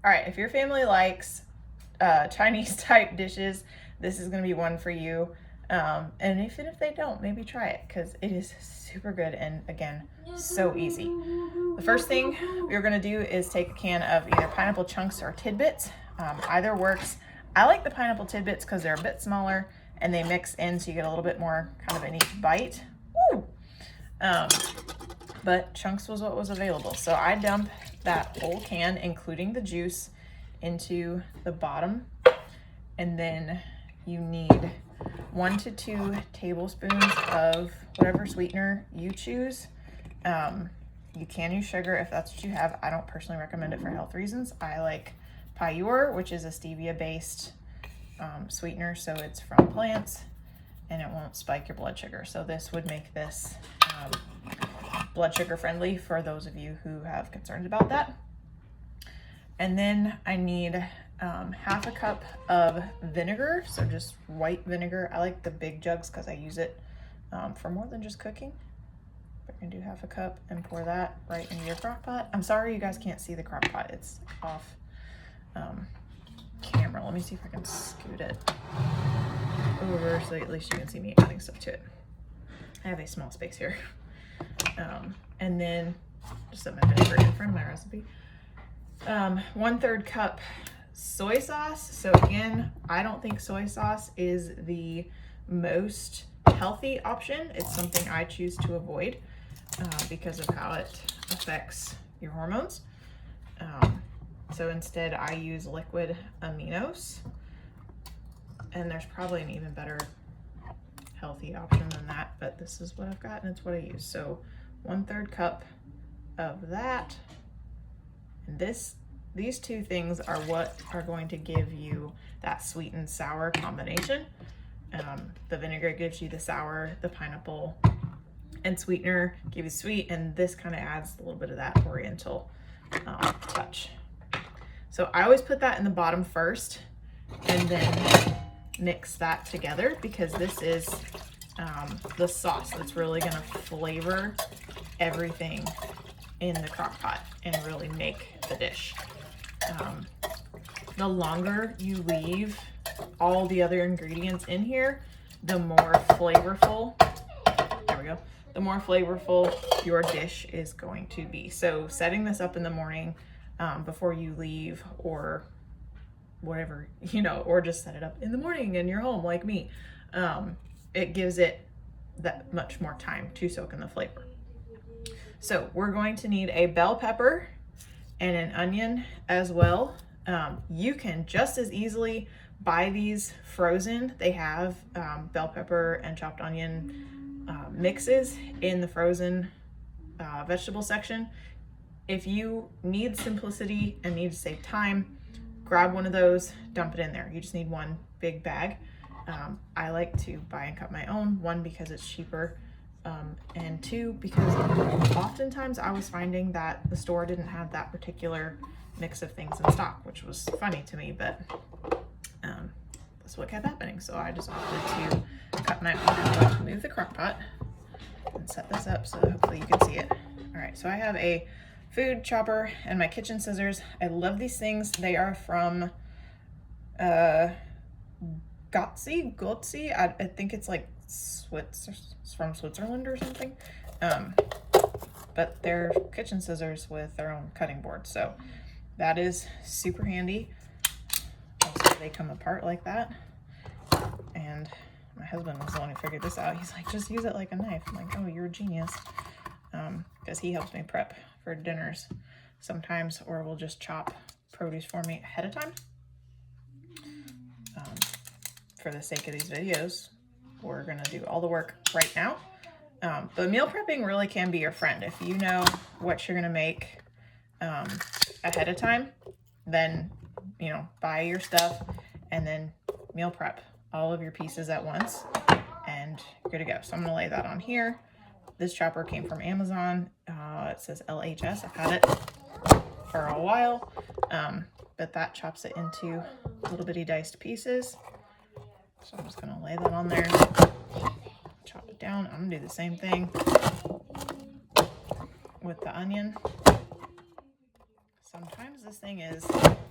All right, if your family likes Chinese type dishes, this is gonna be one for you. And even if they don't, maybe try it because it is super good and again, so easy. The first thing we're gonna do is take a can of either pineapple chunks or tidbits. Either works. I like the pineapple tidbits because they're a bit smaller and they mix in so you get a little bit more kind of in each bite. Woo! But chunks was what was available. So I dump that whole can, including the juice, into the bottom. And then you need 1 to 2 tablespoons of whatever sweetener you choose. You can use sugar if that's what you have. I don't personally recommend it for health reasons. I like Pyure, which is a stevia-based sweetener, so it's from plants and it won't spike your blood sugar. So this would make this blood sugar friendly for those of you who have concerns about that. And then I need half a cup of vinegar, so just white vinegar. I like the big jugs because I use it for more than just cooking. We're gonna do half a cup and pour that right into your crock pot. I'm sorry you guys can't see the crock pot, it's off camera. Let me see if I can scoot it over so at least you can see me adding stuff to it. I have a small space here. And then just set my vinegar in front of my recipe. 1/3 cup soy sauce. So again, I don't think soy sauce is the most healthy option. It's something I choose to avoid because of how it affects your hormones. So instead I use liquid aminos, and there's probably an even better healthy option than that, but this is what I've got and it's what I use. So 1/3 cup of that. And these two things are what are going to give you that sweet and sour combination. The vinegar gives you the sour, the pineapple and sweetener give you sweet, and this kind of adds a little bit of that oriental touch. So I always put that in the bottom first and then mix that together because this is the sauce that's really gonna flavor everything in the crock pot and really make the dish. The longer you leave all the other ingredients in here, the more flavorful, there we go, the more flavorful your dish is going to be. So setting this up in the morning before you leave or whatever, you know, or just set it up in the morning in your home like me, it gives it that much more time to soak in the flavor. So we're going to need a bell pepper and an onion as well. You can just as easily buy these frozen. They have bell pepper and chopped onion mixes in the frozen vegetable section. If you need simplicity and need to save time, grab one of those, dump it in there. You just need one big bag. I like to buy and cut my own, one because it's cheaper, and two because oftentimes I was finding that the store didn't have that particular mix of things in stock, which was funny to me, but that's what kept happening. So I just opted to cut my own. I'm going to move the crock pot and set this up so hopefully you can see it. All right, so I have a food chopper and my kitchen scissors. I love these things. They are from Gotzi. I think it's like from Switzerland or something. But they're kitchen scissors with their own cutting board. So that is super handy. Also, they come apart like that. And my husband was the one who figured this out. He's like, just use it like a knife. I'm like, oh, you're a genius. Because he helps me prep for dinners sometimes, or will just chop produce for me ahead of time. For the sake of these videos, we're gonna do all the work right now. But meal prepping really can be your friend. If you know what you're gonna make ahead of time, then, you know, buy your stuff and then meal prep all of your pieces at once and you're good to go. So I'm gonna lay that on here. This chopper came from Amazon. It says LHS. I've had it for a while, but that chops it into little bitty diced pieces. So I'm just gonna lay that on there, chop it down. I'm gonna do the same thing with the onion. Sometimes this thing is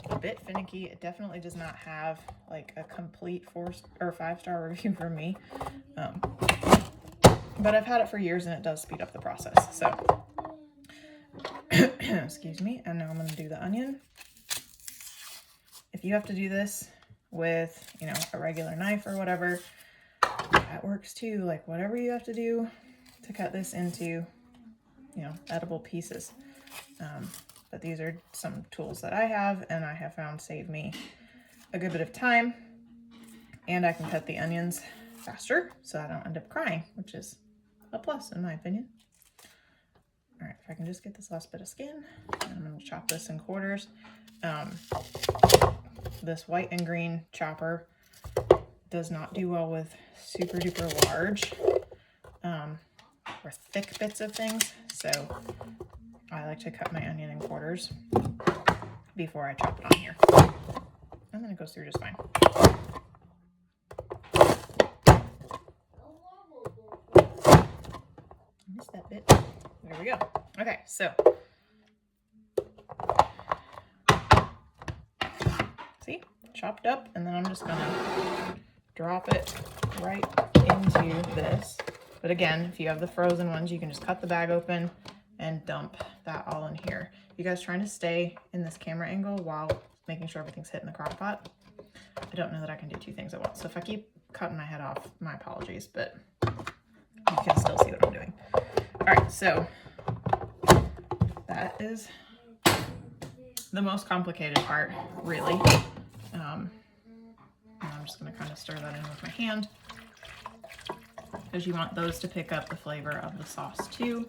a bit finicky. It definitely does not have like a complete 4 or 5-star review from me. But I've had it for years and it does speed up the process. So, excuse me. And now I'm going to do the onion. If you have to do this with, you know, a regular knife or whatever, that works too. Like whatever you have to do to cut this into, you know, edible pieces. But these are some tools that I have and I have found save me a good bit of time, and I can cut the onions faster so I don't end up crying, which is a plus in my opinion. All right, if I can just get this last bit of skin, I'm going to chop this in quarters. This white and green chopper does not do well with super duper large or thick bits of things, so I like to cut my onion in quarters before I chop it on here. And then it goes through just fine. I missed that bit. There we go. Okay, so see, chopped up, and then I'm just gonna drop it right into this. But again, if you have the frozen ones, you can just cut the bag open and dump that all in here. You guys trying to stay in this camera angle while making sure everything's hitting the crock pot. I don't know that I can do 2 things at once. So if I keep cutting my head off, my apologies, but you can still see what I'm doing. All right, so that is the most complicated part, really. And I'm just gonna kind of stir that in with my hand, because you want those to pick up the flavor of the sauce too.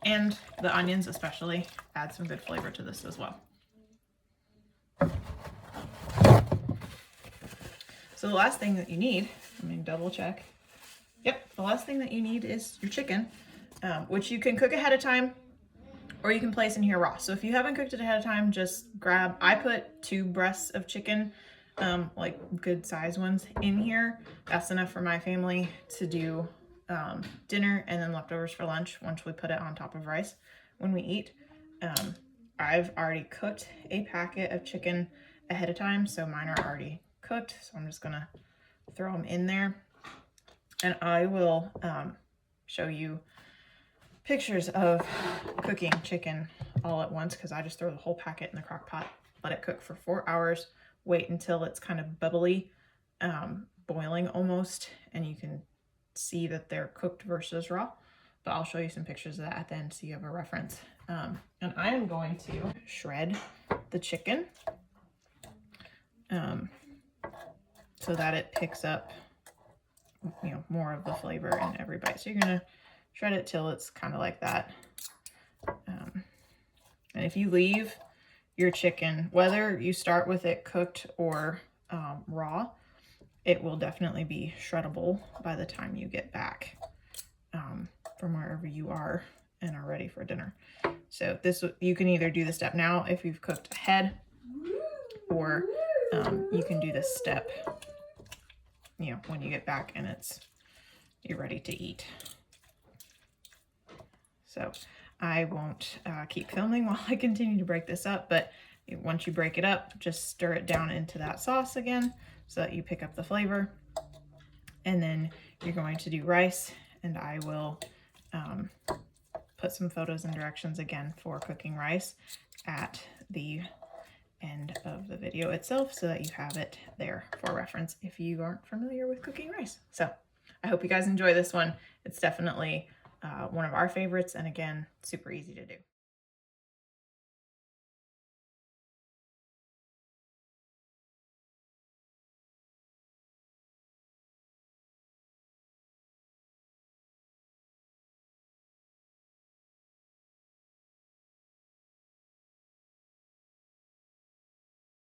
And the onions especially add some good flavor to this as well. So the last thing that you need, let me double check. Yep, the last thing that you need is your chicken, which you can cook ahead of time or you can place in here raw. So if you haven't cooked it ahead of time, just grab, I put 2 breasts of chicken, like good size ones in here. That's enough for my family to do dinner, and then leftovers for lunch once we put it on top of rice when we eat. I've already cooked a packet of chicken ahead of time, so mine are already cooked. So I'm just gonna throw them in there, and I will show you pictures of cooking chicken all at once, because I just throw the whole packet in the crock pot, let it cook for 4 hours, wait until it's kind of bubbly, boiling almost, and you can see that they're cooked versus raw. But I'll show you some pictures of that at the end so you have a reference. And I am going to shred the chicken so that it picks up, you know, more of the flavor in every bite. So you're gonna shred it till it's kind of like that. And if you leave your chicken, whether you start with it cooked or raw, it will definitely be shreddable by the time you get back from wherever you are and are ready for dinner. So this, you can either do the step now if you've cooked ahead, or you can do this step, you know, when you get back and you're ready to eat. So I won't keep filming while I continue to break this up, but once you break it up, just stir it down into that sauce again so that you pick up the flavor. And then you're going to do rice, and I will put some photos and directions again for cooking rice at the end of the video itself so that you have it there for reference if you aren't familiar with cooking rice. So I hope you guys enjoy this one. It's definitely one of our favorites, and again, super easy to do.